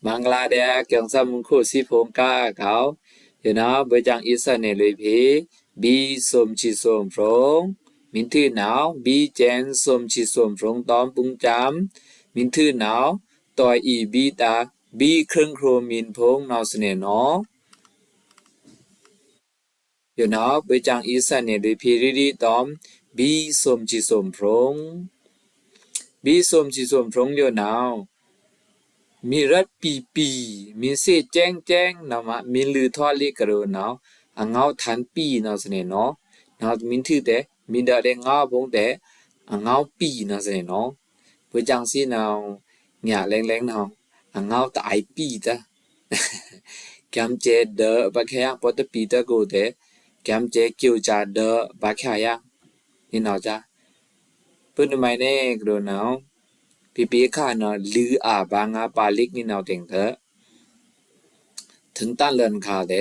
มังลาเดียเกียงซ้ำมุงคู่สีพงก้าเขาเบจังอีสานเนลุยพีบีสมชีสมฟงมินทื่อหนาวบีเจนสมชีสมฟงตอมปุงจามมินทื่อหนาวตอยอีบีตาบีครึ่งโครมินพงนอสเนนอเบจังอีสานเนลุยพีรีดีตอมบีสมชีสมฟงบีสมชีสมฟงมีรัดปีมีเสแจ้งนะมะมีลือทอลิกระโดนาอังเอาทันปีนะสเนเนาะนามินทือแต่มินดาเดงาบงแต่อังเอาปีนะสเนเนาะเพื่อจังสินาหยาแรงๆนาอังเอาตายปีตะแกมเจเดอบะแค่ยังปอตปีตะกูแต่แกมเจเกียวจาเดอบะแค่ยังนี่นาจ้ะเพิ่นไม่แน่กระโดนาปีข้าเนาะลืออาบางาปาลิกนี่นาเต็งเถอะถึงตั้นเลินคาเด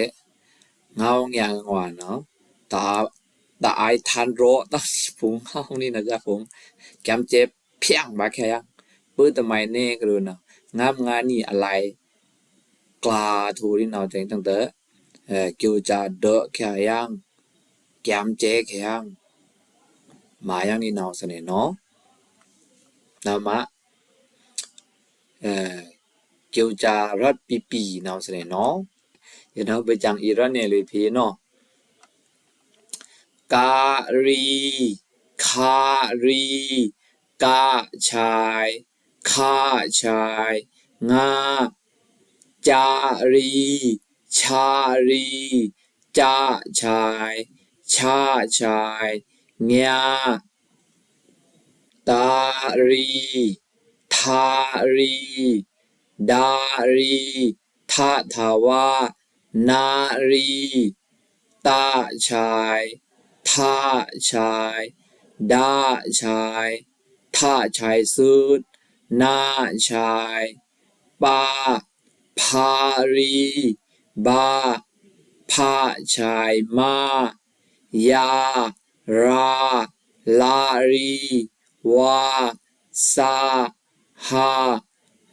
เงาอย่างหวานเนาะตาไอทันโรตั้งฝูงเฮานี่นะจ๊ะผมแกมเจ็บเพียงบาแค่ยังปื้อทำไมเน่ก็ดูนะงามงานนี่อะไรกลาทูนี่นาเต็งตั้งเถอะเกี่ยวจะเดอะแค่ยังแกมเจ๊แค่ยังมายังนี่นาเสนเนาะนามะเกี่ยวจารัดปีนาเสนเนาะไปจังอีรันเนี่ยเลยพีเนาะการีคารีกาชายข้าชายงาจารีชารีจ้าชายชาชายเงียตารีทารีดารีทาทาวานารีตาชายท่าชายดาชายท่าชายสุดนาชายปาพารีบาพาชายมายาราลารีวาซาฮา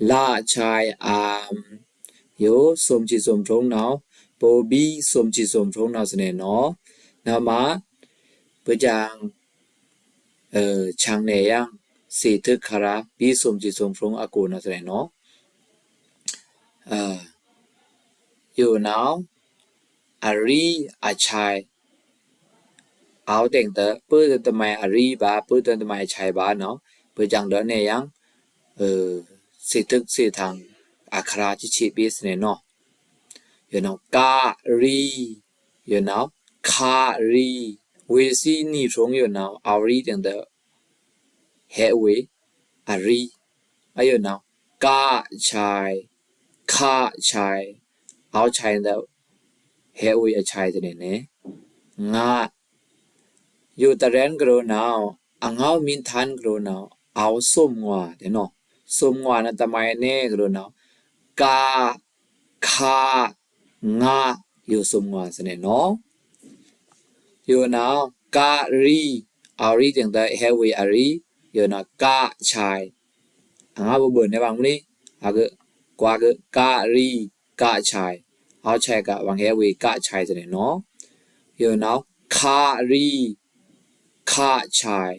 ลาชายอามโยสมจิสมทงเนาะโปบีสมจิสมทงเนาะสเนเนาะนามาเพื่อจังช่างเนยังสีทึกคาราบีสมจิสมทงอากูเนาะสเนเนาะอยู่เนาะอารีอาชัยเอาแต่งเตอเพื่อทำไมอารีบาเพื่อทำไมชัยบาเนาะเพื่อจังเดอเนยังสีทึกสีทางอาคราจิชิบีสเนเนาะการีคารีเวซีนี่ชงอารีแต่งเตอเฮเวอารีกาชัยคาชัยเอาชัยเตอเฮเวอชัยตัวนี้เนี่ยงาอยู่ตะเรนกระโดนเอาอังเอามินทันกระโดนเอาส้มงัวเดี๋ยวเนาะส้มงัวนั่นทำไมเนี่ยกระโดนกาคางาอยู่ส้มงัวสิเนี่ยเนาะอยู่การีอารีแต่งแต่เฮเวอารีอยู่กาชัยอังเอาบุญในบางมื้ออาก็กว่าก็การีกาชัยเอาชัยก็บางเฮเวกาชัยสิเนี่ยเนาะอยู่คารีคาชาย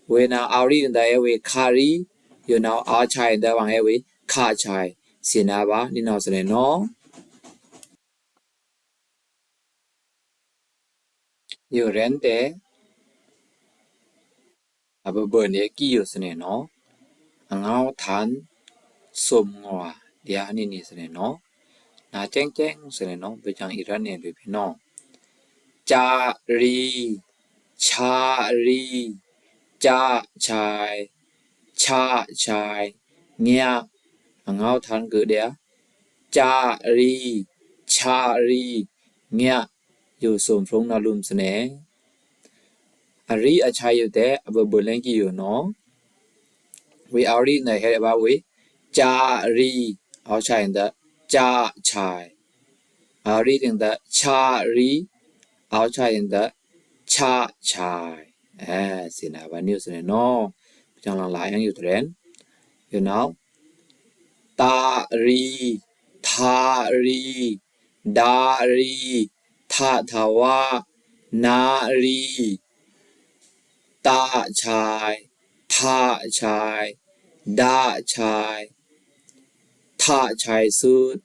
เวนาอารีนได้เวคารีอยู่อาชายได้วังเวคาชายเสียนาบานี่นาสเนเนาะอยู่เรนเตอับเบิร์นเอกี้อยู่สเนเนาะอังเอาทันสมงัวเดียนี่สเนเนาะนาแจ้งสเนเนาะไปจังอิรันเนี่ยด้วยพี่น้องจารีชารีจ้าชายชาชายเงียอังเอาทันเกิดเดียจารีชารีเงียอยู่สมพงนาลุมสเนอารีอาชัยอยู่แต่อับเบิร์นเล่นกี่อยู่เนาะwe already know here about we จารีเอาชัยแต่จ้าชายอารีถึงแต่ชารีเอาชัยแต่ชาชายสินะวันนี้สินะเนาะจังหลังหลายยังอยู่เทรนอยู่เนาะ ตารีทารีดารีทาทาวานารีตาชายทาชายดาชายทาชายสุด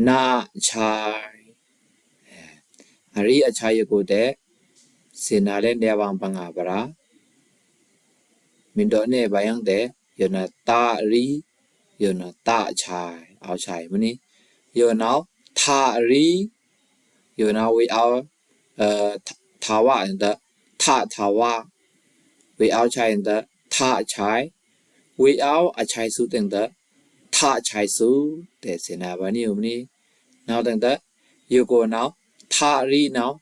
นาชายအရိအချာယကိုတဲ့စင်နာတဲ့နေဝံပငါပရာမင်တော်နဲ့ဘာယံတဲ့ယောနာတာရီယောနာတာချိုင်အောက်ချိုင်မနီယောနောက်သာရီယောနာဝေအောသာဝအန်တဲ့သာဝဝေအောက်ချိုင်တဲ့သာချိုင်ဝေအောက်အချိုင်စုတဲ့သာချိုင်စုတဲ့စင်နာဘာနီယမနီနောက်တဲ့ယောကိုနောက်သာရီနောက်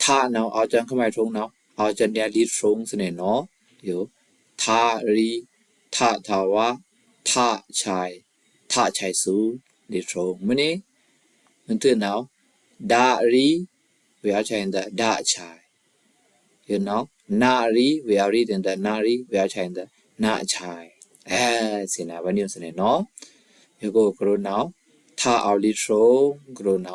ท่าเนาเอาจังเข้ามาตรงเนาเอาจันเดียลีตรงสเนี่ยเนาะอยู่ท่ารีท่าทาวะท่าชายสูลีตรงมื้อนี้มันตื่นเนาดารีเวียชัยนดาดาชายอยู่เนาะนารีเวียรีdenดานารีเวียชัยนดานาชายสินะวันนี้สเนี่ยเนาะอยู่ก็กรุณาท่าเอาลีตรงกรุณา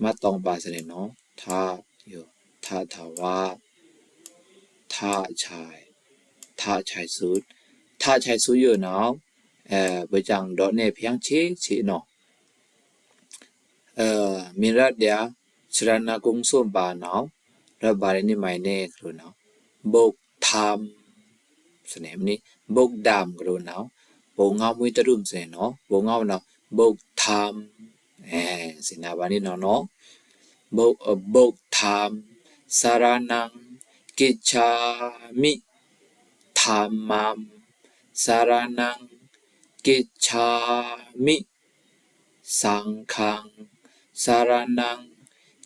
มาต้องปาสเนี่ยเนาะท่าอยู่ท่าทาวาท่าชายสุดท่าชายสุดอยู่เนาะไปจังดอกเนี่ยเพียงชี้เนาะมีรัดเดียชรนากุงส่วนบาเนาะรับบารินี่ไม่เน่กรู้เนาะบกทำสเนี่ยมันนี่บกดามกรู้เนาะบกเงามุ้ยตะรุ่มสเนี่ยเนาะบกเงาเนาะบกทำสินาบานี่เนาะบกธรรมสารนังกิจฉามิธรรมัมสารนังกิจฉามิสังฆังสารนัง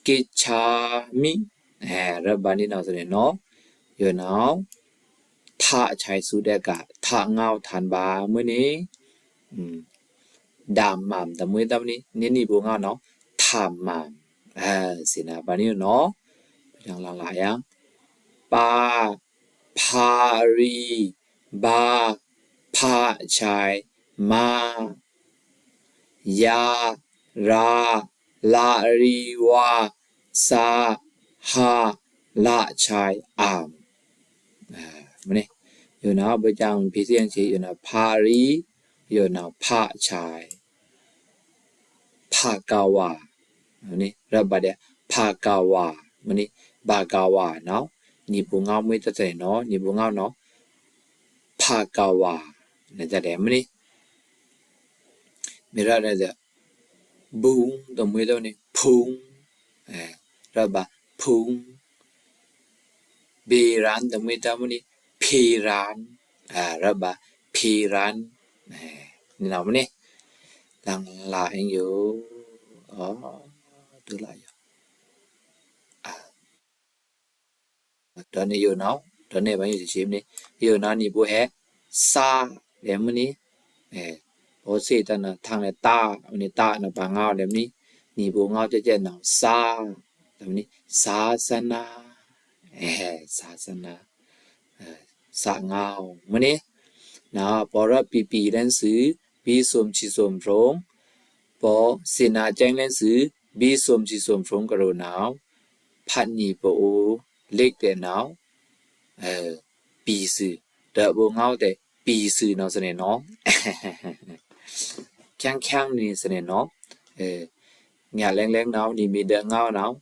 กิจฉามิรับบานี่เนาะสเนี่ยเนาะอยู่เนาะท่าชายสุดเดกะท่าเงาทันบามื้อนี้ดามมัมตะมื้อตะมื้อนี้นี่บ่เงาเนาะธรรมัมสินะบานี้เนาะยังหลายอย่างปาพารีบาพาชัยมายาราลารีวาสาหาละชัยอามมันนี่อยู่นะไปจังพิเศษชีอยู่นะพารีอยู่นะพาชัยภากาวาอันนี้รับบาเดียภากาวามันนี่บากาวาเนาะนี่บุงเอาไม่ตัดใจเนาะนี่บุงเอาเนาะภากาวาเนี่ยจะเดี๋ยวมันนี่มีอะไรเนี่ยบุงตรงมือตัวนี้พุงรับบาพุงเบรันตรงมือตัวมันนี่พีรันรับบาพีรันนี่เรามันนี่หลังหลายอยู่từ lại đó này yêu nó đó này bao nhiêu chim đi yêu nó ni bố hé sa để mà ní ô xí ta là thằng này ta này ta là bà ngao để ní ni bố ngao cho chơi nào sa để ní sa sana sa ngao mà ní nào bỏ ra pi lên xứ pi xôm chi xôm rong bỏ xin na tranh lên xứ bi xôm chi xôm rong cái đồ nào phát nhị bộ lệch để nào pi sư đợi bộ ngao để pi sư nó sẽ này nó khang này sẽ này nó nhà leng nào đi mi đợi ngao nào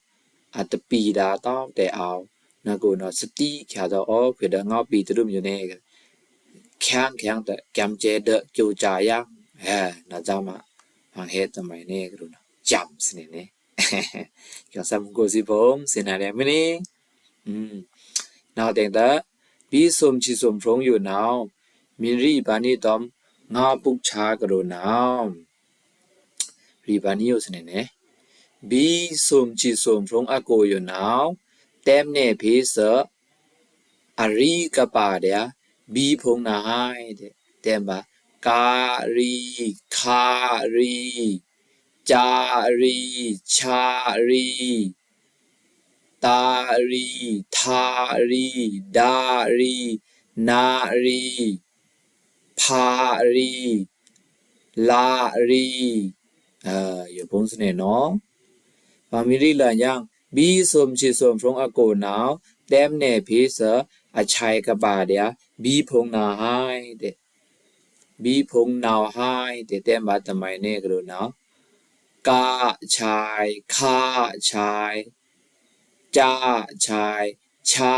tập pi đã to để ảo nó cũng nó sتی khá đó phải đợi ngao pi từ như này khang để cầm chế đợi chu trái yang nó ra mà hàng hết tầm này nè cái đó chậm xin nè cho xong cô si bông xin hai em nè nào tiền đó bí xôm chi xôm phong yêu nào mi ri ba ni tóm ngao bục cha cái đó nào ri ba ni yêu xin nè bí xôm chi xôm phong à cô yêu nào tem nè phê sợ à ri cái bà đấy bí phong na hai tem bà cà ri kha ri cha ri cha ri ta ri tha ri da ri na ri พารีลารีอยู่พงสเนเนาะพามิริละยังบีสมชีสมพรงอโกนาวเต็มเนเพเสอชัยกบาเดียบีพงนาให้เดบีพงนาวให้เดเต็มบาตมัยเนกรุเนาะกาชายคาชายจ้าชายชา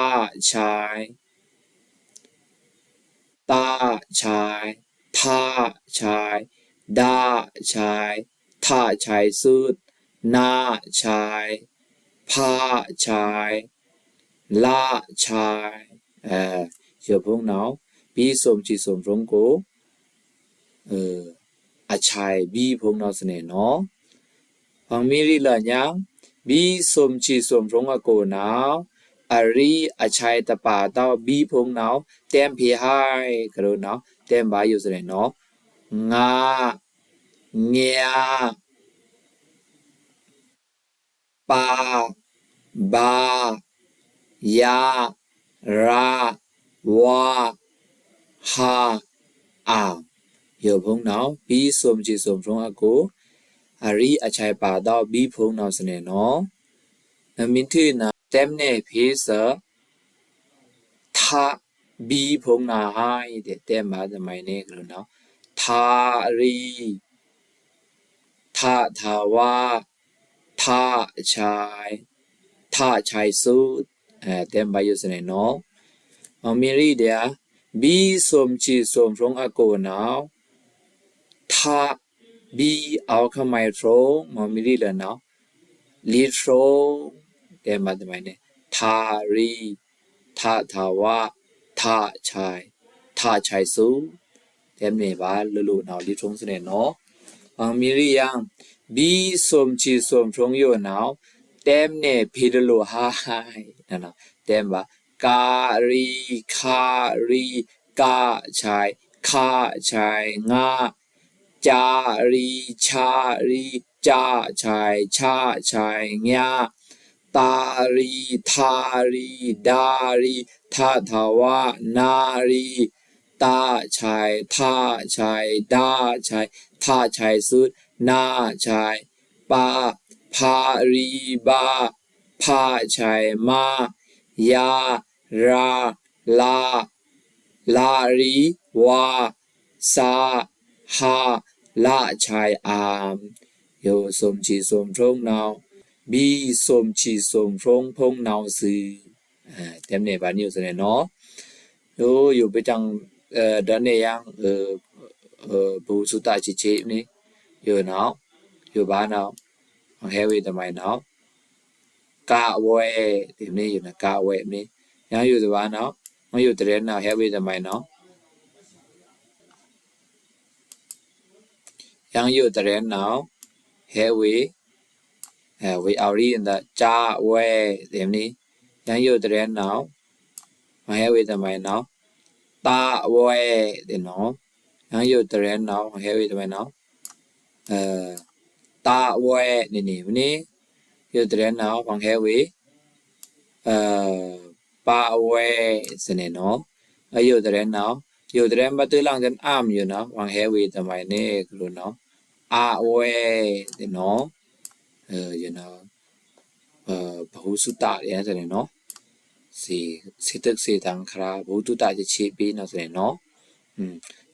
ชายตาชายทาชายดาชายท่าชายสุดนาชายพาชายลาชายอยู่พงเนาะบีสมจีสมพรงโกอาชัยบีพงเนาะสเนเนาะฟังมิริละยังบีสมจีสมพรงอโกนาวอรีอาชัยตะปาเต้าบีพงเนาะเต็มเพให้กระโดเนาะเต็มบาอยู่สเนเนาะงาเงียปาบายาราวาฮาอาอยู่พงเนาะบีสมจีสมพรงอโกอรีอาชัยปาเต้าบีพงเนาะสเนเนาะมินที่นะเต็มเนเพเสทาบีพงนาให้เต็มบาทำไมเนกรุเนาะทารีทาทาวาทาชายทาชายสุดเต็มบาอยู่สเนเนาะมิริเดียบีสมจีสมพรงอโกนาวทาบีเอาขมายตรงมิริละเนาะลีตรงเต็มบาทำไมเนทารีทาทาวาทาชายทาชายสุดเต็มเนบาลุเนาะลีตรงสเนเนาะมิริยังบีสมจีสมพรงโยนาวเต็มเนพิดโลหาให้นั่นเนาะเต็มบาการีคารีกาชายคาชายงาจารีชารีจาชายชาชายงาตารีทารีดารีทาทาวานารีตาชายทาชายดาชายทาชายสุดนาชายปาพารีบาพาชายมายาราลาลารีวาซาฮาลาชายอามโยสมจีสมพรงนาวบีสมจีสมพรงพงนาวสือเต็มเนบานิวสเนเนาะโยอยู่ไปจังดันเนยังบูสุตาจิเชนี่อยู่เนาะอยู่บ้านเนาะเฮวีทำไมเนาะกะเวทีนี้อยู่นะกะเวนี่ยังอยู่ที่บ้านเนาะไม่อยู่ที่เรียนเนาะเฮวีทำไมเนาะยังอยู่ที่เรียนเนาะเฮวีwe already in the จ้าเวทีนี้ยังอยู่ที่เรียนเนาะเฮวีทำไมเนาะตาเวทีเนาะยังอยู่ที่เรียนเนาะเฮวีทำไมเนาะตาเวนี่วันนี้อยู่ที่เรียนเนาะฟังเฮวีปาเวสเนเนาะอยู่ที่เรียนเนาะอยู่ที่เรียนบัตรหลังจากอ้ามอยู่เนาะฟังเฮวีทำไมเนี่ยคือเนาะอาเวเนาะอยู่เนาะบหุสุตตะเนี่ยสเนเนาะสีตึกสีตังคราบหุตุตะจะชีปีเนาะสเนเนาะ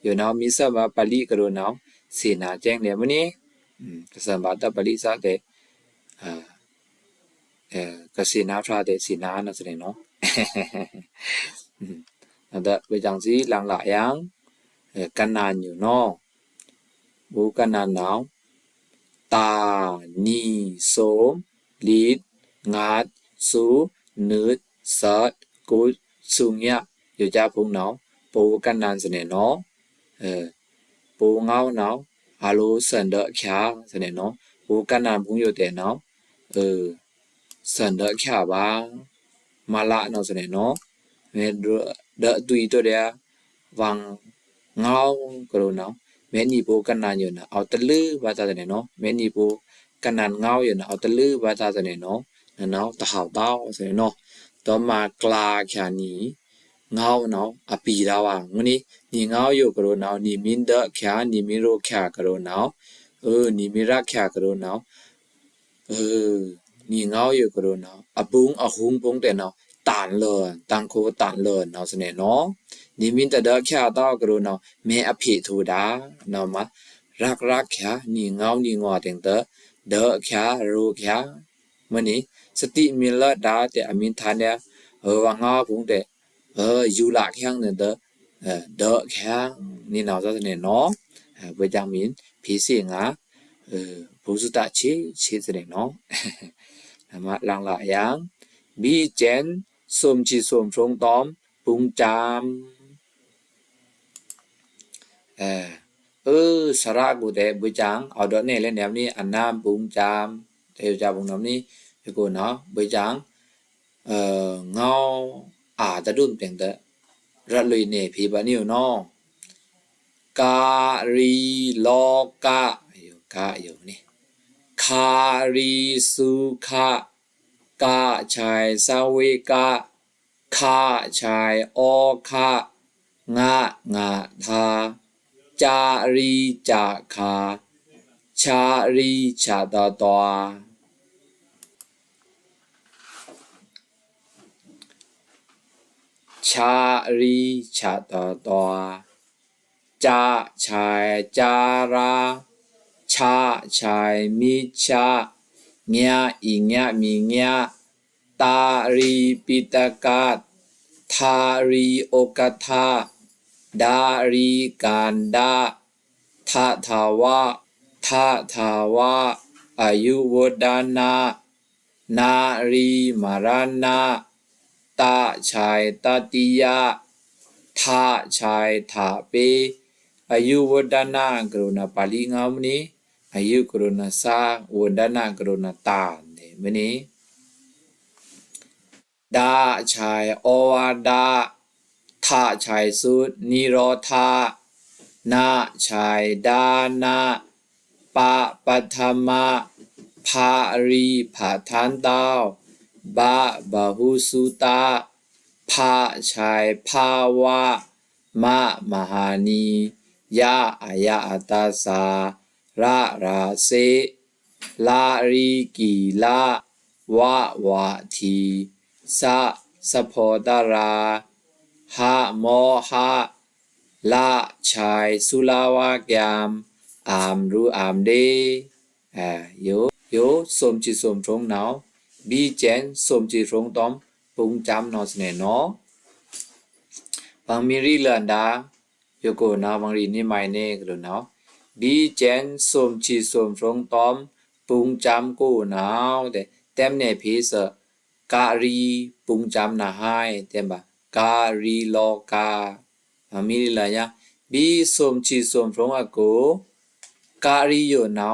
อยู่เนาะมิสมาปาลีก็เนาะสีนาแจ้งเนี่ยวันนี้กษัตริย์บาตปาลีสักเดก็สีนาพระเดสีนานะสเนเนาะนั่นแหละไปจังสีหลังหลายยังกันนานอยู่เนาะบูกันนานเนาะตานีโสมลีดงัดสูนืดสัดกุดสุงยะอยู่จ้าพงเนาะปูกันนานสเนเนาะปูเงาเนาะอาลูสันเดอขาสเนเนาะปูกันนานพงอยู่แต่เนาะสันเดอขาบ้ามาละเนาะสเนเนาะเดอตุยตัวเดียวังเงากระโดเนาะแม่นี่ปูกันนานอยู่นะเอาตะลือบาตาสเนเนาะแม่นี่ปูกันนานเงาอยู่นะเอาตะลือบาตาสเนเนาะเนาะตะหาวเต้าสเนเนาะต่อมากลาแค่นี้ ငေါနော်အပီတော့ဝငနီနီငေါယုကရောနော်နီမင်းဒခ ्या နီမီရိုခ ्या ကရောနော်နီမီရခ ्या ကရောနော်နီငေါယုကရောနော်အပုงအဟုံပုံတဲ့နော်တန်လတန်ခိုတန်လနော်စနေနော်နီမင်းတဒခ ्या တော့ကရောနော်မဲအဖေထူတာနော်မรักรัก ्या နီငေါနီငေါတဲ့เดข ्या ရိုခ ्या မနီสติมีละดาแต่อมินทานเนี่ยว่างาพุงแต่อยู่ละแข้งเนี่ยเดแข้งนี่เนาะจะเนี่ยเนาะเวจามินผีเสียงอ่ะผู้สุตะชิจะเนี่ยเนาะมาลังละยังบีเจนสมจีสมทรงตอมปุงจามสระกูแต่บุจังเอาดอกเนี่ยเล่นแนวนี้อันน้ำปุงจามเทวจาปุงน้ำนี้กูเนาะบุจังเงาตะดุมเต็งตะรัดลุยเนี่ยผีบานิวเนาะการีโลกะอยู่นี่คารีสุขะกะชัยสาวิกะคาชัยโอคะงะทาจารีจาคาชารีชาตาตวาชารีชาตาตวาจาชัยจาราชาชัยมิชาเงียอีเงียมีเงียตารีปิตกาทารีโอกทาดารีกันดาทาทาวะอายุวดานานารีมารานาตาชัยตติยาทาชัยทาเปอายุวดานากรุณาปาลีงามนี้อายุกรุณาสาวดานากรุณาตาเนี่ยมันนี้ดาชัยโอวาดาทาชัยสุดนิโรธานาชัยดานาปะปัทมาภารีภาทันตาวบาหุสุตาภาชัยภาวะมหานียะอายะอัตตาสาราเสลารีกีลาวะทีสะโพตราหะโมหะละชัยสุลาวะแกมอามรูอามเดโยสมจิสมทรงเนาบีเจนสมจิทรงตอมปุงจำนอสเนเนาะบางมีรีลันดาโยโกนาบางรีนี่ไม่เน่กระโดเนาะบีเจนสมจิสมทรงตอมปุงจำกูเนาแต่เต็มเนพีเสการีปุงจำนาให้เต็มบะการีโลกาบางมีรีลันยะบีสมจิสมทรงอโกการีโยเนา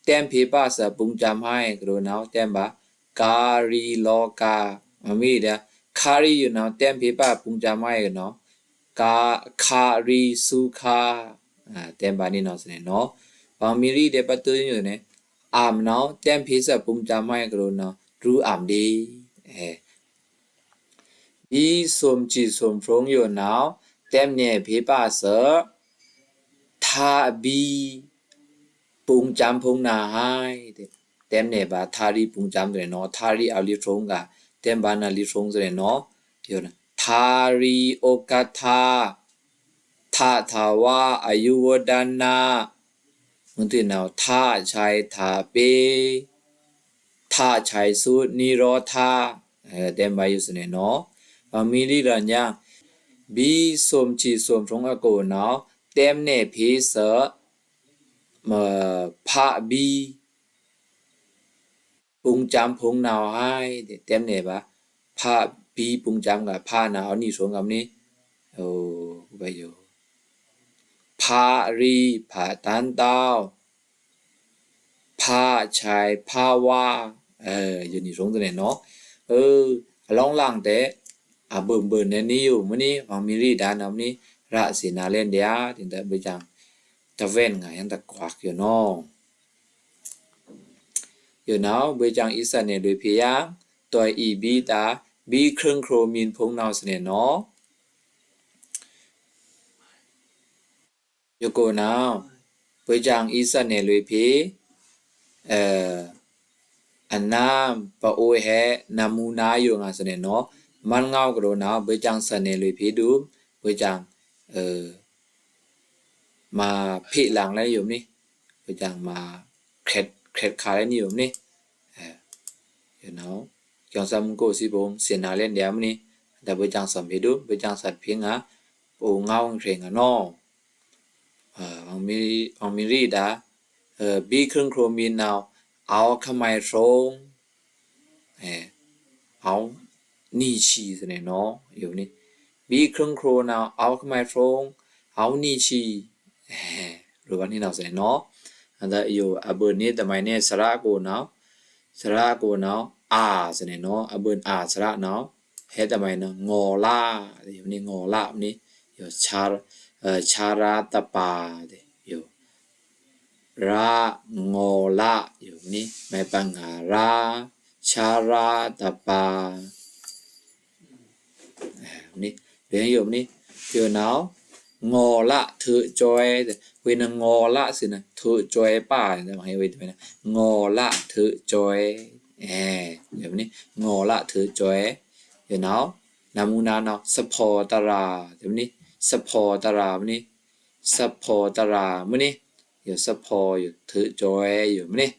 เต็มพีป้าเสปุงจำให้กระโดเนาเต็มบะการีโลกามีเดียคารีอยู่เนาะเต็มพีป้าปุงจำให้กันเนาะคารีสุขาเต็มบานี่เนาะสเนี่ยเนาะบางมีรีเดปตัวอยู่เนี่ยอามเนาะเต็มพีเสปุงจำให้กันเนาะรู้อามดีบีสมจิสมฟงอยู่เนาะเต็มเนี่ยพีป้าเสทาบีปุงจำพงนาให้เต็มเนี่ยบาทารีปุงจำเลยเนาะทารีอาลิทรงกะเต็มบานาลิทรงเลยเนาะอยู่นะทารีโอกทาทาวะอายุวดานามันตัวเนาะทาชัยทาเปทาชัยสุนิโรธาเต็มบาอยู่เนี่ยเนาะมีลีรัญญาบีสมจิสมทรงอโกเนาะเต็มเนี่ยพีเสพระบีปุงจำพงนาวให้เต็มเนี่ยปะพระบีปุงจำกับพระนาวนี่สวงกับนี้ไปอยู่พระรีพระตันเต้าพระชัยพระว่าอยู่นี่สวงตัวเนี่ยเนาะลองล่างแต่เบิ่มเนี่ยนี่อยู่มื้อนี้บางมีรีดานำนี้ระสินาเล่นเดียถึงแต่ไปจังตะเว้นไงยังตะกวักอยู่เนาะอยู่เนาะไปจังอีสันเนี่ยโดยเพียงตัวอีบีตาบีเครื่องโครมินพงนาวเสเนี่ยเนาะ ယကိုနောင်ဝေချောင်ဤဆက်နေလွေဖြေအနာပအိုဟဲနမူနာယောငါစနေနော်မန်ငောက်ကရောနောင်ဝေချောင်ဆက်နေလွေဖြေတူဝေချောင်มาเพหลังแล้วอยู่นี่ไปจังมาเคล็ดขายแล้วนี่อยู่นี่you know ကြောင့်စမ်ကိုစီဘုံစင်နာလဲနေမနီဒါဘจังစမ်ပေဒူဘจังစတ်ဖင်းကပိုငောင်းခေငါနော်အောင်မီရီဒါဘီခရင်ခရိုမီနောက်အောခမိုင်ထုံအောင်နီချီစနေနော်อยู่นี่ဘီခရင်ခရိုနောက်အောခမိုင်ထုံအောင်နီချီรูปนี้เราใส่เนาะอันนั้นอยู่อับเบิร์นี่แต่ไม่เนี่ยสระกูเนาะสระกูเนาะใส่เนาะอับเบิร์สระเนาะเฮ็ดแต่ไม่เนาะงอล่าอยู่นี่งอล่านี่อยู่ชาราตปาอยู่รางอล่าอยู่นี่ไม่ปังหาราชาราตปานี่เรียนอยู่นี่อยู่เนาะงอละเธอจอยเวนงอละสินะเธอจอยป้าจะมาให้เวนไปนะงอละเธอจอยแบบนี้งอละเธอจอยเดี๋ยวนานามูนาเนาะสปอตราแบบนี้สปอตราแบบนี้สปอตรามื้อนี้อยู่สปออยู่เธอจอยอยู่มื้อนี้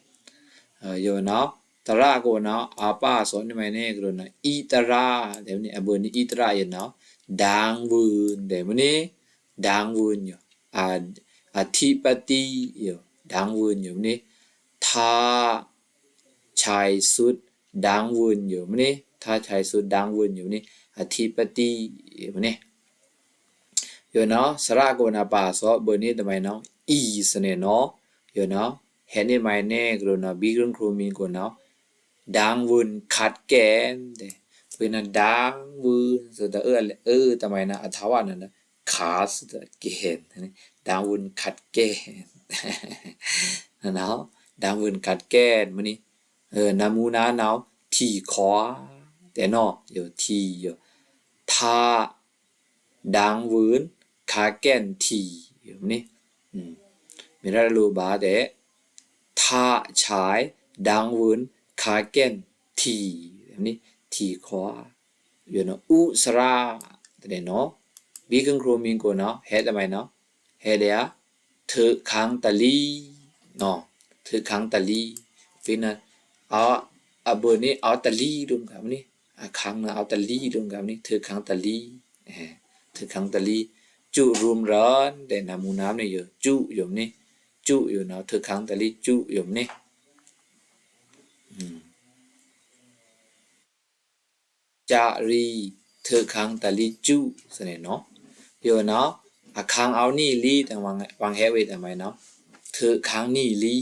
อยู่เนาะตราโกเนาะอาป้าสอนได้ไหมเนี่ยก็เนาะอีตราแบบนี้เบอร์นี้อีตราอยู่เนาะดังวืนเดี๋ยวมื้อนี้ดังวุนอยู่อธิปติอยู่ดังวุนอยู่นี่ท่าชายสุดดังวุนอยู่นี่ท่าชายสุดดังวุนอยู่นี่อธิปติอยู่นี่อยู่เนาะสระโกนาปาสอเบอร์นี้ทำไมเนาะอีสเนี่ยเนาะอยู่เนาะเห็นได้ไหมเนี่ยก็เนาะบีกรุงครูมินก็เนาะดังวุนขัดแกนเด้เป็นดังวุนสุดทำไมนะอัฐวานั่นนะขาสเกนดางวุนขัดแกนเนาะดางวุนขัดแกนมื้อนี้นามูนาเนาะทีขอแต่เนาะอยู่ทีอยู่ทาดางวุนขาแกนทีอยู่มื้อนี้มีได้รู้บาแต่ทาฉายดางวุนขาแกนทีแบบนี้ทีขออยู่เนาะอุสราแต่เนาะบีกังโครมิงကိုเนาะဟဲ့တမိုင်เนาะဟဲ့တယ်เธอขังตะลีเนาะเธอขังตะลีฟินะเอาเบอร์นี้เอาตะลีดุมกับนี่ขังนะเอาตะลีดุมกับนี่เธอขังตะลีเธอขังตะลีจุรุมร้อนแต่นามูน้ำเนี่ยอยู่จุอยู่นี่จุอยู่เนาะเธอขังตะลีจุอยู่นี่จารีเธอขังตะลีจุสเนี่ยเนาะอยู่เนาะขังเอานี่ลีแต่วางแฮเวทำไมเนาะเธอขังนี่ลี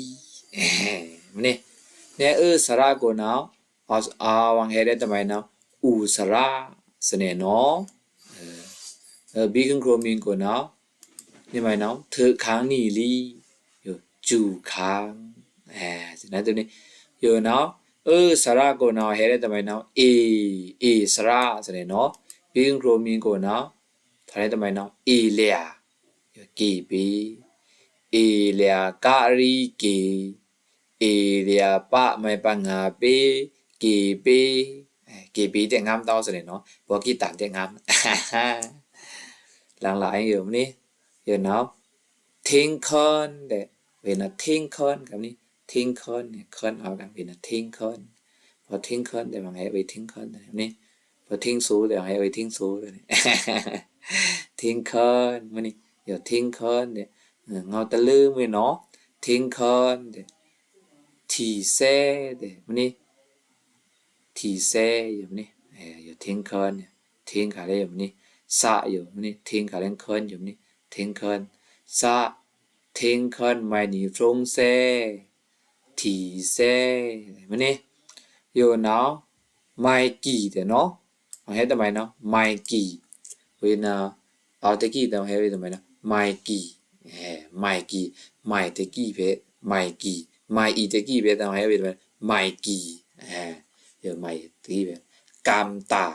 มันเนี่ยสระกูเนาะวางแฮได้ทำไมเนาะอูสระสเนี่ยเนาะบีกังโครมินกูเนาะนี่ไหมเนาะเธอขังนี่ลีอยู่จูขังสินะตัวนี้อยู่เนาะสระกูเนาะแฮได้ทำไมเนาะเอสระสเนี่ยเนาะบีกังโครมินกูเนาะทำไมเนาะเอเลียกีบีเอเลียการีกีเอเลียปะไม่ปังหาปีกีบีแต่งามต่อสิเนาะบอกกีตาร์แต่งามหลังหลายอยู่นี่อยู่เนาะทิ้งคนเด็กเป็นทิ้งคนกับนี้ทิ้งคนเนี่ยคนเอากันเป็นทิ้งคนพอทิ้งคนแต่บางไงไปทิ้งคนนี่พอทิ้งสูแต่บางไงไปทิ้งสูเลยทิ้งคนมันนี่อย่าทิ้งคนเนี่ยเงาตะลือมือเนาะทิ้งคนเนี่ยทีเซ่เดี๋ยวมันนี่ทีเซ่อยู่นี่อย่าทิ้งคนเนี่ยทิ้งขาเลยอยู่นี่สะอยู่นี่ทิ้งขาเล่นคนอยู่นี่ทิ้งคนสะทิ้งคนไม่หนีตรงเซ่ทีเซ่มันนี่อยู่เนาะไม่กี่แต่เนาะเอาให้ทำไมเนาะไม่กี่เวลาเอาตะกี้แต่ให้ไว้ทำไมนะไม่กี่ไม่กี่ไม่ตะกี้เพชไม่กี่ไม่อีตะกี้เพชแต่ให้ไว้ทำไมไม่กี่เดี๋ยวไม่ตะกี้เพชกามตา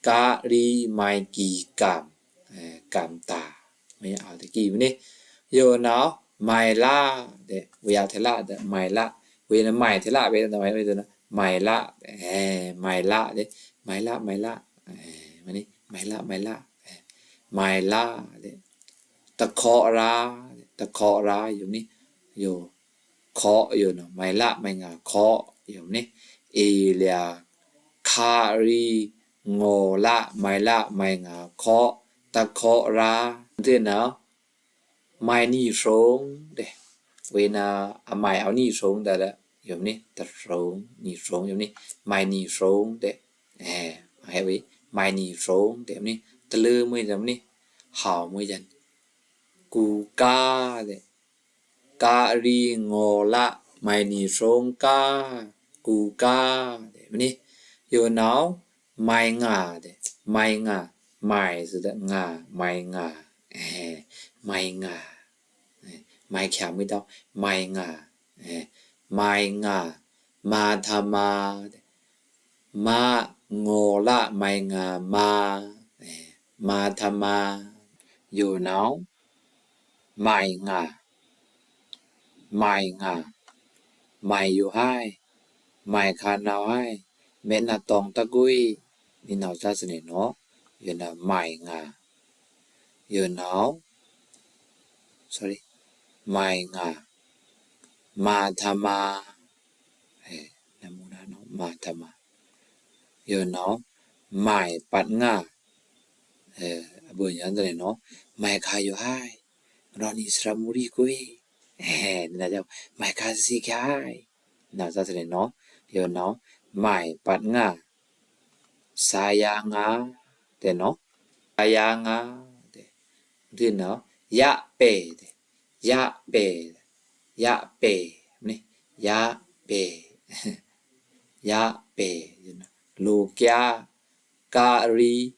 การีไม่กี่กามตาไม่เอาตะกี้วันนี้ อยู่เนาะไม่ละเดเวียเทละเดไม่ละเวนะไม่เทละเวนะไม่เดนะไม่ละไม่ละเดไม่ละไม่ละมานี่ไม่ละไม่ละไม่ละเดตะเคาะราตะเคาะราอยู่นี่อยู่เคาะอยู่เนาะไม่ละไม่งาเคาะอยู่นี่เอเลียคารีงอละไม่ละไม่งาเคาะตะเคาะราเดี๋ยวเนาะ mai ni rong de we na a mai ao ni rong da da yom ni ta rong ni rong yom ni mai ni rong de hai we mai ni rong de ni ta lơ mới yom ni hao mới dần cu ca de ca ri ngo la mai ni rong ca cu ca de ni yo now mai nga de mai nga mai是的nga mai nga mai nga mai khả mới đâu mai nga mai nga ma tha ma ngô la mai nga ma tha ma you know mai nga mai you hai mai kha nào hai mẹ na tong ta gui ni nào ra sne no you know mai nga you know sorry mai nga ma tha ma namu na no ma tha ma you know mai pat nga bữa nhắn rồi nó mai khai yo hai Ronnie Sramuri kui là đâu mai khai si khai nào ra rồi nó yo nó mai pat nga sayanga để nó sayanga để thì nó ya pe ya pe ya pe này ya pe ya pe lu kia ca ri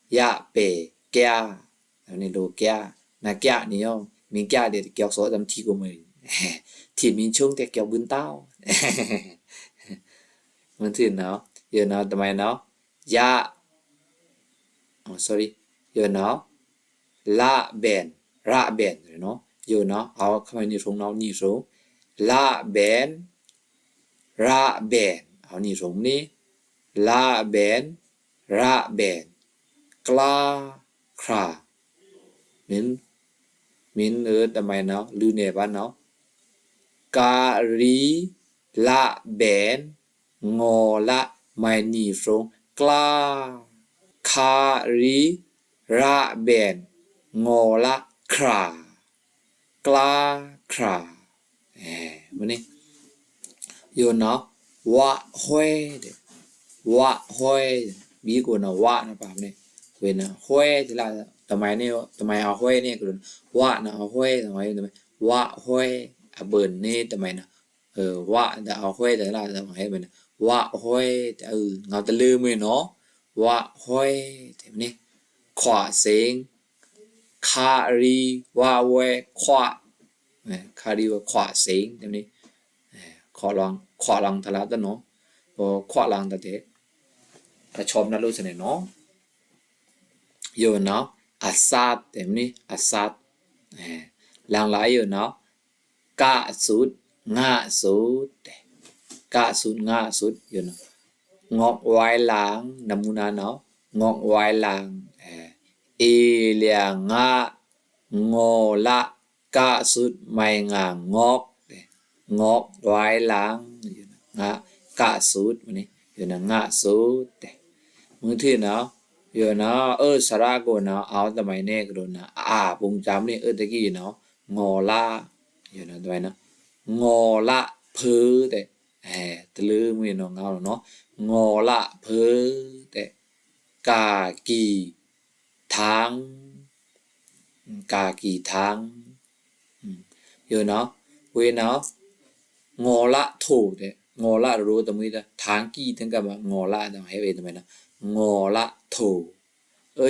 ya pe kia này đồ kia là kia này không mình kia để kéo số đâm thi của mình thì mình chung để kéo bún tao mình thì nó giờ nó tụi mày nó ya sorry giờ nó la ben ra ben rồi nó giờ nó ao không phải như số nó như số la ben ra ben ao như số ní la ben ra ben kla kra min tụi mày nó lưu nề bán nó cà ri la ben ngô la mai ni rong kla cà ri ra ben ngô la kra kla kra bên này yo nó wa hoe bí của nó wa nó bảo này về nó hoe thì là tụi mày ao hoe này rồi wa nó ao hoe tụi mày wa hoe à bờn này tụi mày nó wa đã ao hoe đấy là tụi mày bên wa hoe ngào tơ lư mới nó wa hoe thì này khỏa sen kari wa we khỏa kari wa khỏa sen thì này khỏa lòng thật là tao nó khỏa lòng thật thế ta chôm nó luôn thế này nó yo nó asat thì này asat làng lái yo nó ca sút nga sút ca sút nga sút yo nó ngọc oai làng namuna nó ngọc oai làng ilia nga ngô la ca sút mai nga ngọc oai làng nga ca sút này yo nó nga sútมือที่เนาะอยู่เนาะสระกูเนาะเอาทำไมเนี่ยกูเนาะปุงจำนี่ตะกี้เนาะงอละอยู่เนาะทำไมเนาะงอละพื้แต่ตะลือมือเนาะเงาเนาะงอละพื้แต่กากีทางกากีทางอยู่เนาะเวเนาะงอละถูแต่งอละรู้ตรงนี้นะทางกีถึงกับงอละทำให้เวทำไมเนาะงอละถู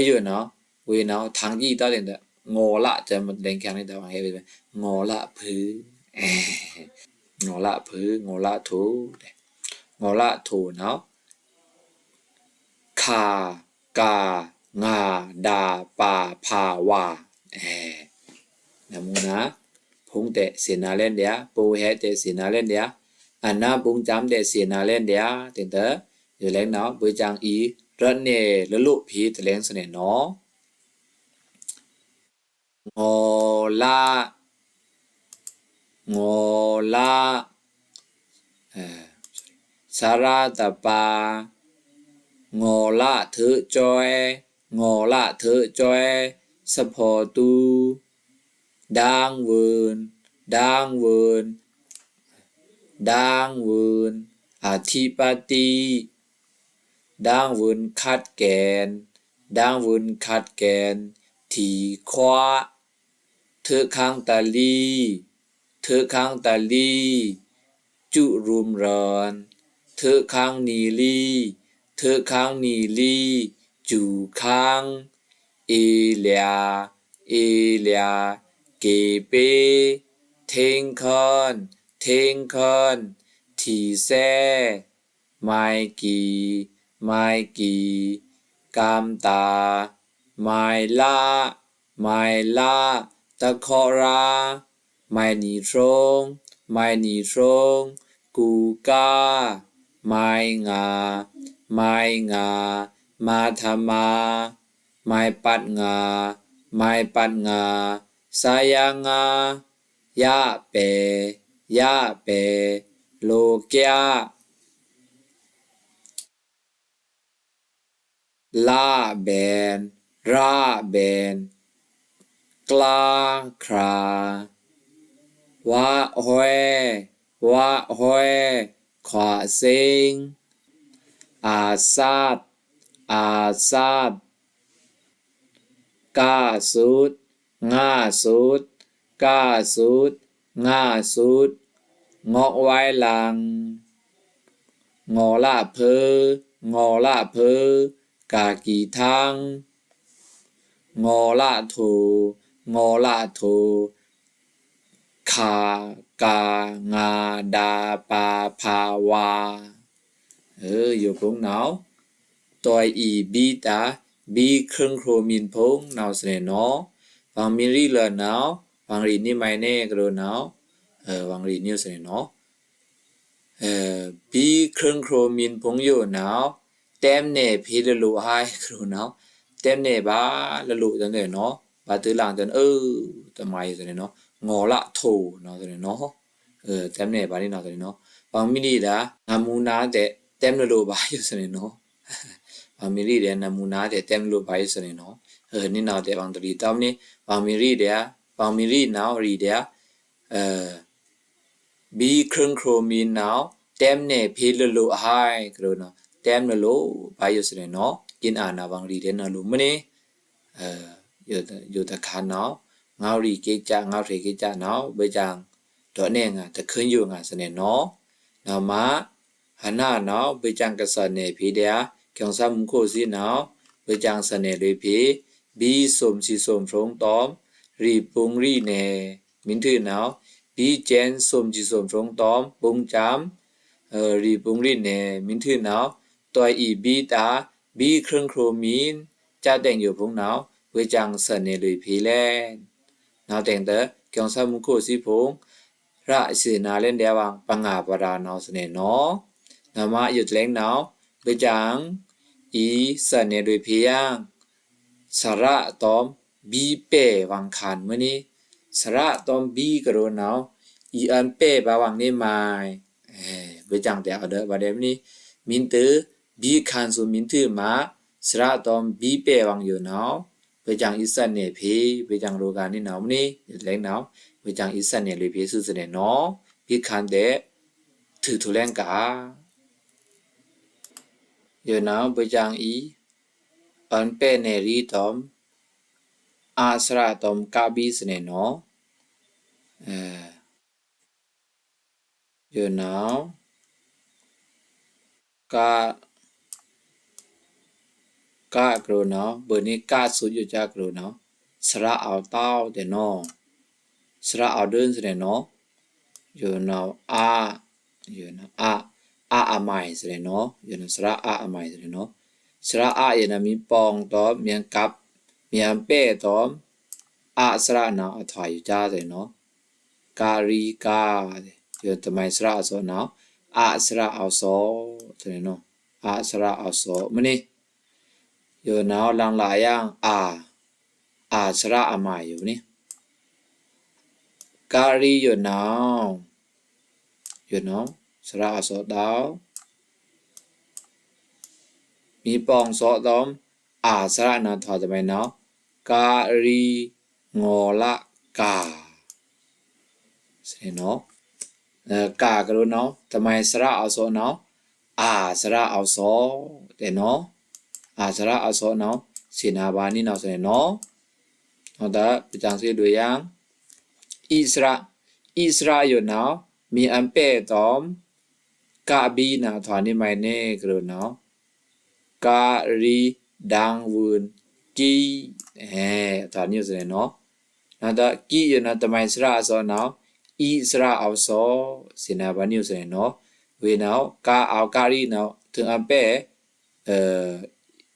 อยู่เนาะเวเนาะทางยี่ต้าเด่นแต่งอละจะมันแดงแข็งในแต่ว่าให้ไปงอละพื้งอละพื้งอละถูงอละถูเนาะคากางาดาปาพาวา นามูนาพงแต่เสียนาเล่นเดียปูแฮแต่เสียนาเล่นเดียอันนาปุงจำแต่เสียนาเล่นเดียเต็งเตออยู่แล้วเนาะเบจังอีรันเน่ละลุพีตะเลงสเนเนาะงอละงอละสาราตะปางอละเถอจอยงอละเถอจอยสะพอตูดางเวินดางเวินดางเวินอธิปติดางเวินคัดแกนดางเวินคัดแกนทีควาเถอคังตาลีเถอคังตาลีจุรุมรอนเถอคังนีลีเถอคังนีลีจูคังเอเลียเอเลียเกเปเทงคอนเทงคอนทีแซไมกีไมกีกามตาไมลาไมลาตะคอราไมนีทรงไมนีทรงกูกาไมงาไมงามาธรรมาไมปัดงาไมปัดงาสายางายะเปยะเปโลเกียลาแบนราแบนกลาคราวะหอยวะหอยขวาเซิงอาซาดอาซาดกาสุดงาสุดกาสุดงาสุดงอกไว้หลังงอละเพองอละเพอกากีทังงอละโทงอละโทขากางาดาปาภาวาอยู่พงหนาวตัวอีบีตาบีเครื่องโครมินพงหนาวเสนเนาะฟังมิรีเลหนาวฟังรีนี่ไม่แน่กระหนาวฟังรีนิวเสนเนาะบีเครื่องโครมินพงอยู่หนาวเต็มเน่พีละลุไฮกระหนาวเต็มเน่บ้าละลุจังเลยเนาะบาตื้อหลังจนทำไมเสนเนาะงอละโทเนาะเสนเนาะเต็มเน่บ้านี่เนาะเสนเนาะฟังมิรีดานามูนาแต่เต็มละลุบ้าอยู่เสนเนาะบางมิรีเดียนามูนาแต่เต็มรูปไปสเนี่ยเนาะนี่นาแต่บางตรีตามนี้บางมิรีเดียบางมิรีนาวรีเดียบีเครื่องโครมีนาวเต็มเนี่ยเพลโลไฮกระโดนะเต็มโลไปอยู่สเนี่ยเนาะกินอานาบางรีเดียนาลูมันเนี่ยอยู่ตะคานเนาะงารีเกจ่างาเรเกจ่าเนาะเบจังดอกเนี่ยงาตะขึ้นอยู่งาสเนี่ยเนาะนามาหันหน้าเนาะเบจังกษัตริย์เนี่ยพีเดียကျုံစားမှုကိုစီနောဝေချန်စနေတွေဖြင့်ဘီဆုံစီဆုံဖုံတော်ရီပုံရီနေမင်းထွေနောဘီကျန်ဆုံစီဆုံဖုံတော်ပုံချမ်ရီပုံရီနေမင်းထွေနောတွိုင်ဤဘီတာဘီခရန့်ခရိုမင်းကြတဲ့ညဖုံနောဝေချန်စနေတွေဖြင့်လဲနောက်တဲ့ကျုံစားမှုကိုစီဖုံရအစီနာလဲတဲ့ဝံပငါပရာနောစနေနောနမယုတ်လဲနောဝေချန်อีสันเนด้วยเพียงสระตอมบีเป้วังคันมื้อนี้สระตอมบีกระโดนเนาอีอันเป้บาวังนี่มาเบจังแต่เอาเด้อบ่ได้มื้อนี้มินตือบีคันสุมินตือมาสระตอมบีเป้วังอยู่เนาเบจังอีสันเนเพเบจังโลกานี่เนามื้อนี้แลงเนาเบจังอีสันเนเลยเพสุสเนเนาบีคันแต่ถือทุแลงกาอยู่นะเบจังอีอันเป็นเนรีตอมอาสระตอมกาบีสเนเนาะอยู่นะกากรูเนาะเบอร์นี้กาสุดอยู่จากรูเนาะสระเอาเต้าแต่เนาะสระเอาเดินสเนเนาะอยู่นะอยู่นะอาใหม่สิเนาะอยู่ในสระอาใหม่สิเนาะสระอาอย่างนั้นมีปองตอมมีกับมีอันเป้ตอม อาสระนาอถอยจ้าเลยเนาะการีกาอยู่ทำไมสระสอเนาะอาสระเอาสอเลยเนาะอาสระเอาสอมันนี่อยู่เนาะลังหลายอย่างอาสระอามาอยู่นี่การีอยู่เนาะอยู่เนาะสระเอาสอดาวมีปองสอดอมอาสระนาถอยทำไมเนาะการีงอละกาใช่เนาะกาก็รู้เนาะทำไมสระเอาโซเนาะสระเอาโซแต่เนาะสระเอาโซเนาะสินาบานี่เนาะใช่เนาะเอาแต่ประจังสิดูยังอิสราอยู่เนาะมีอันเป้ตอมกาบีนาถอนนี่ไม่เน่ก็รู้เนาะการีดังวุนกีถอนนี่ใช่เนาะเอาแต่กีอยู่เนาะทำไมสระเอาโซเนาะอิสราเอาโซสินาบานิวเซนเนาะเวเนาะกาเอาการีเนาะถึงอันเป้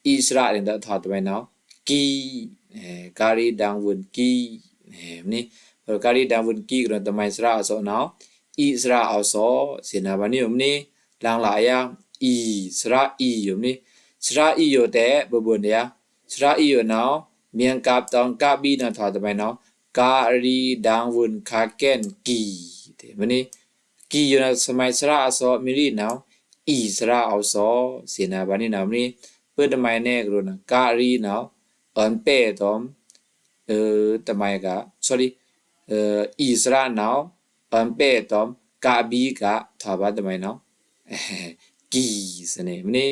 อิสราเรนได้ถอดไปเนาะกีการีดังวนกีนี่การีดังวนกีก็ทำไมอิสราเอาโซเนาะอิสราเอาโซสินาบานิวนี่หลังหลายอย่างอิสราอยู่นี่สราอยู่แต่บุญเนี่ยสราอยู่เนาะเมียงกับตองกาบีเนาะถอดไปเนาะการีดังวนคาเกนกีมันนี่กีอยู่ในสมัยสระอสอมิรินาอิสระเอาสอสินาบานี่นามันนี่เปิดทำไมแน่กรู้นะการีนาอันเป้ตอมทำไมกะ sorry อิสระนาอันเป้ตอมกาบีกะถาบะทำไมนากีสเนี่ยมันนี่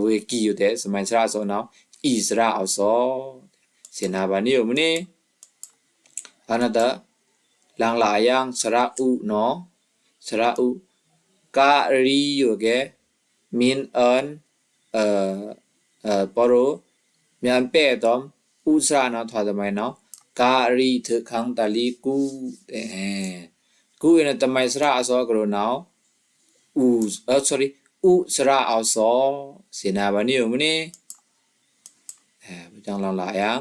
เวกีอยู่แต่สมัยสระอสอนาอิสระเอาสอสินาบานี่มันนี่อันนั้นแต่หลังหลายอย่างสระอุเนาะสระอุการีอยู่แกมินอันปอโรมีอันเป้ตอมอุสระเนาะถอดทำไมเนาะการีถึกขังตาลีกูเนี่ยทำไมสระอสอกรเนาะsorry อุสระเอาสอสินาบานิวมันนี่จังหลังหลายอย่าง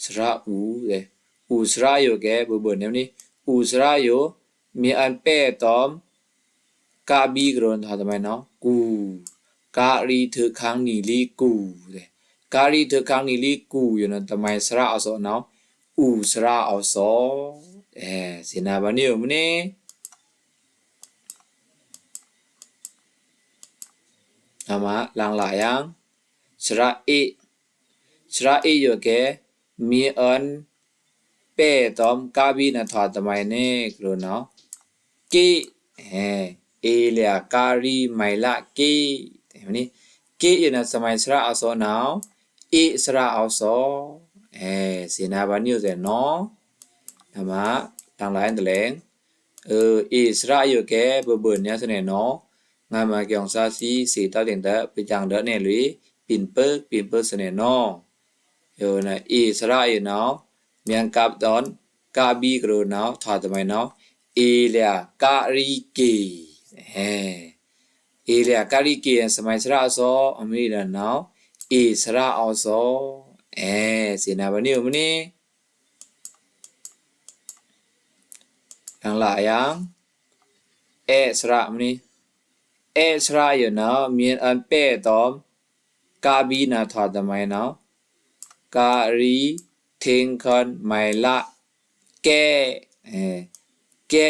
สระอุอุสระอยู่แกบุญเนี่ยนี่อุสระอยู่มีอันเป้ตอมกาบีกรนทำไมเนาะกูการีถึกขังนีลีกูการีถึกขังนีลีกูอยู่นะทำไมสระเอาโซเนาะอุสระเอาโซสินาบานิวมันนี่อามาหลังหลายอย่างสระอยู่แกมีอันเป้ตอมกาบีนะถอดทำไมเนี่ยกรนเนาะกีเอเลียการีไมละเกมันนี่เกอยู่ในสมัยสระเอาโซนาวสระเอาโซสินาบานิวเซนเนาะนะมาต่างหลายอันตะแหลงสระอยู่แกบุญเนี่ยเสนเนาะงานมาเกี่ยงซาซีสีตาเต็งตะไปจังเดเนี่ยหรือปิ่นเปิ้เสนเนาะนะสระอยู่เนาะเมียงกับตอนกาบีกรูเนาะถอดทำไมเนาะเอเลียการีเกเอเลียการีเกสมัยสระอโซอเมริกันเนาะสระเอาโซสินาบานิวมันนี่หลังหลายอย่างสระมันนี่สระอยู่เนาะมีอันเป้ตอมกาบีนาถอดทำไมเนาะการีเทงคันไมละแก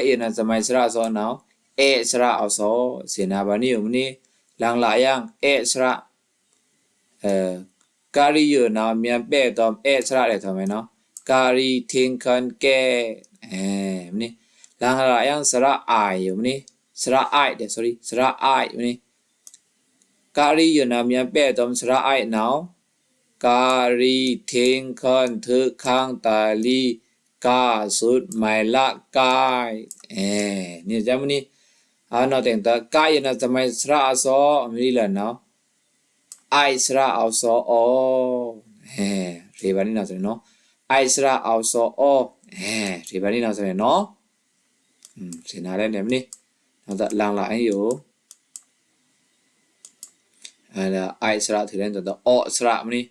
อยู่ในสมัยสระโซเนาะสระเอาโซสินาบานิวมันนี่หลังหลายอย่างสระการีอยู่เนาะมีอันเป้ตอมสระเลยทำไมเนาะการีเทงคันแกมันนี่หลังหลายอย่างสระไออยู่มันนี่สระไอsorry สระไอมันนี่การีอยู่เนาะมีอันเป้ตอมสระไอเนาะการีเทงคันทึกข้างตาลีกาสุดไมละกายนี่จำมันนี่เนาะแต่งตากายนะทำไมสระอโซไม่ได้เลยเนาะสระเอาโซเรียบนี้เนาะเนาะสระเอาโซเรียบนี้เนาะเนาะเสียนาได้เนี่ยมันนี่เนาะหลังหลายอยู่สระถือเล่นตัวสระมันนี่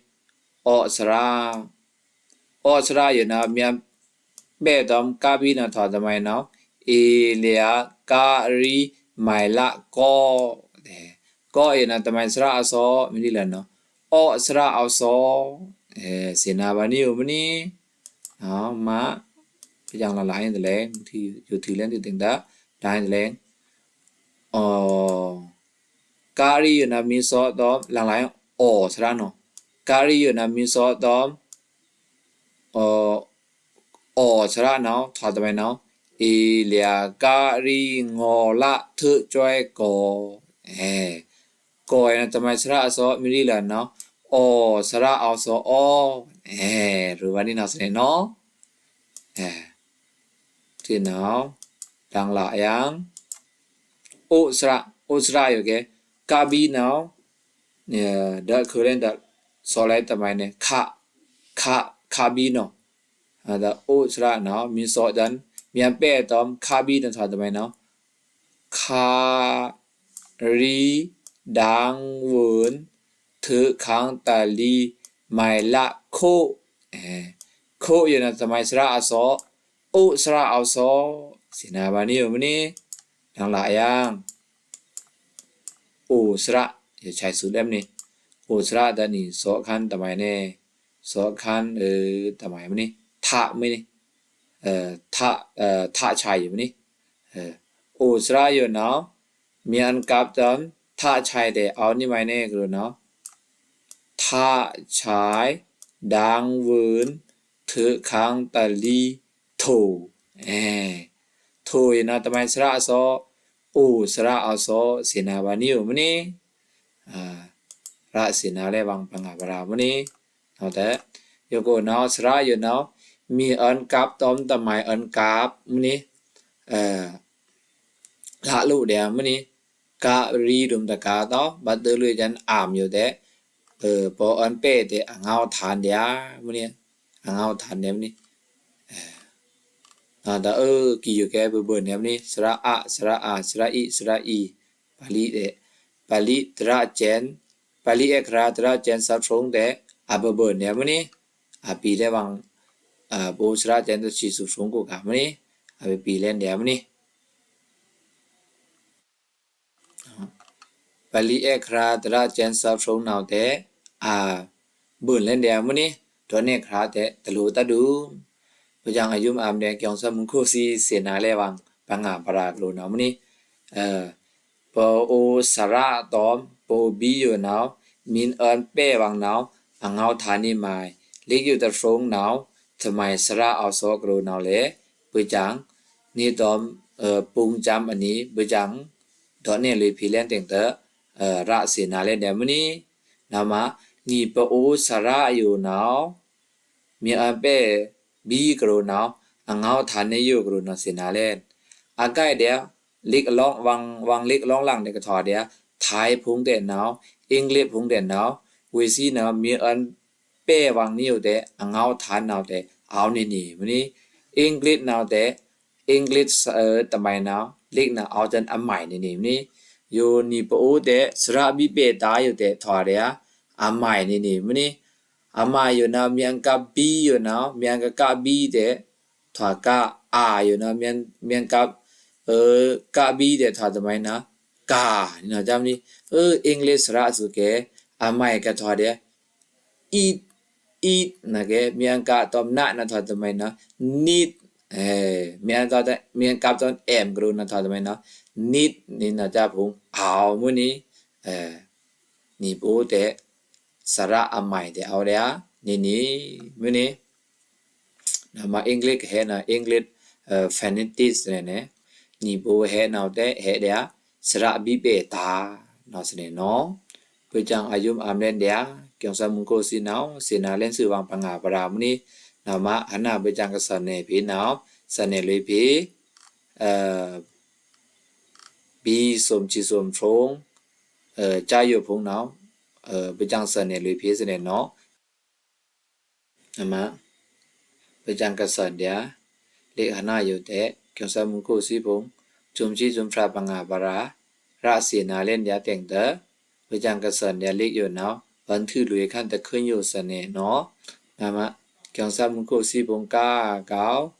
สระ อสระอยู่นะเมียนเป้ตอมกาบีนะถอดทำไมเนาะเอเลียการีไมละก็ก็อยู่นะทำไมสระอสอไม่ได้เลยเนาะอสระอสอเสนาบานีอยู่มั้นี่มาพยังละลายแต่แรงที่อยู่ที่เล่นที่ตึงดาได้แต่แรงอ๋อการีอยู่นะมีซอตอมหลังไหลอ๋อสระเนาะการีอยู่นะมีซอตอมอ๋ออ๋อสระเนาะถอดทำไมเนาะเอเลียการีงอละเธอจอยกอก่อยนะทำไมสระอสอไม่ได้เลยเนาะอ๋อสระอสออ๋อหรือว่านี่นาะเสนเนาะที่เนาะดังละยังอุสระอยู่แกกาบีเนาะเนี่ยเด็กเคยเล่นเด็กสอนอะไรทำไมเนี่ยคาบีเนาะแต่อุสระเนาะมีสอนดันมีอันเป้ตอมคาบีนั่นสอนทำไมเนาะคารีดังเวินถือขังตาลีไม่ละโคโคอยู่นะทำไมสระอสออุสระอสอสินาบานีอยู่มั้ยนี่ดังละยังอุสระอย่าใช้สูตรเล่มนี้อุสระดันนี่สอคันทำไมเนี่ยสอคันทำไมมั้ยนี่ทะมั้ยนี่ทะชายอยู่มั้ยนี่อุสระอยู่เนาะมีอันกับตอนทะชายแต่เอานี่ไม่แน่กรู้เนาะทะชายดังเวินถือขังตาลีโถโถอยู่นะทำไมสระอสออุสระอสอเสนาบานีอยู่มั้ยนี่ระเสนาเลวังปังอาบรามั้ยนี่เอาแต่ยกเนาะสระอยู่เนาะมีอันกับตอมทำไมอันกับมั้ยนี่ละลูเดียมั้ยนี่การีดุมตะกาต่อบัดเตลุจันอามอยู่แต่พออันเป้แต่งเอาทานเดียมื้อนี้งเอาทานเดียมื้อนี้แต่กี่อยู่แกเบิ่นๆเนี่ยมื้อนี้สระอะสระอาสระอิสระอีบาลีบาลีตระเจนบาลีเอกราตระเจนสับทรงแต่เบิ่นๆเนี่ยมื้อนี้ปีได้วังโบสระเจนตชิสุทรงกูกะมื้อนี้ปีเล่นเดียมื้อนี้บาลีเอกราตระเจนสับทรงนาวแต่บุญเล่นเดียมื้อนี้ตอนนี้คราแต่ตะลูตะดูพยังอายุมอามแดงเกียงสมุงโคซีเสนาเลวังปังงาปรากโลนามื้อนี้ปอโอสระตอมปอบีอยู่นาวมินเอินเป้วังนาวเงาฐานีหมายลิกอยู่ตะฟงนาวทำไมสระเอาซอกโลนาวเลปึจังนี่ตอมปุงจำอันนี้ปึจังตอนนี้เลยพี่เล่นแต่งเตระเสนาเล่นเดมื้อนี้นามานี่ปอโอสระอยู่นาวมีอันเป้บีกโรนาวเงาฐานในอยู่กโรนาวเสนาเล่นอาใกล้เดียวลิกร้องวังลิกร้องหลังเด็กถอดเดียวไทยพุงเด่นนาวอังกฤษพุงเด่นนาววิซีนาวมีอันเป้วังนี้อยู่แต่เงาฐานนาวแต่เอานี่มื้อนี้อังกฤษนาวแต่อังกฤษทำไมนาวลิกนาวเอาจนอันใหม่นี่มื้อนี้โยนี่ปโอแต่สระบิเปตาอยู่แต่ถอดเดียวอันใหม่นี่มื้อนี้อามาอยู่นะเมียงกับบีอยู่นะเมียงกับบีเดถอดกะอยู่นะเมียงกับกะบีเดถอดทำไมนะกานี่นะจำนี่อังกฤษระสุเกอามาก็ถอดเดอีนะเกเมียงกะตอมนะถอดทำไมนะนิดเมียงกับตอนกรูนะถอดทำไมนะนิดนี่นะจ๊ะผมเอามื้อนี้นี่ปูเตสระอใหม่เดี๋ยวเอาเดี๋ยวนี่มื้อนี้นะมาอังกฤษเห็นนะอังกฤษphonetics เนี่ยนี่โบเห็นเอาแต่เห็นเดี๋ยวสระบิเปตาเนาะสิเนาะเพื่อจังอายุอามเล่นเดี๋ยวเกี่ยวกับมุงโกสิเนาะสินาเล่นสื่อวางปังงาปรามื้อนี้นะมาหันหน้าไปจังกษัตริย์เนี่ยพี่เนาะสนเลยพี่บีสมจิสมทรงจ่ายอยู่พงเนาะไปจังสนเลยพี่สิเนาะนะมาไปจังกษัตริย์เดี๋ยวเลขหน้าอยู่แต่เกี่ยวกับมุงโกสิพงจุมจีจุมพระปังงาปราราศีนาเล่นเดี๋ยวแต่งเด้อไปจังกษัตริย์เดี๋ยวเลขอยู่เนาะวันที่ลุยขั้นแต่ขึ้นอยู่สนเนาะนะมา强山门口西崩嘎高，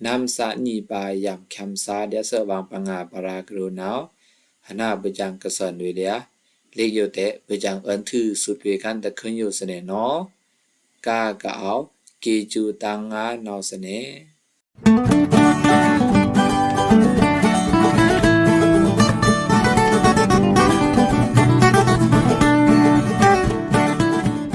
南沙尼巴扬强沙的色王邦啊巴拉格罗闹，哈那不讲个算对了，历有的不讲恩ถือสุดเวกันตะขึ้นอยู่เสน่ห์เนาะกาเกาเกจูตังอาเนาะเสน่ห์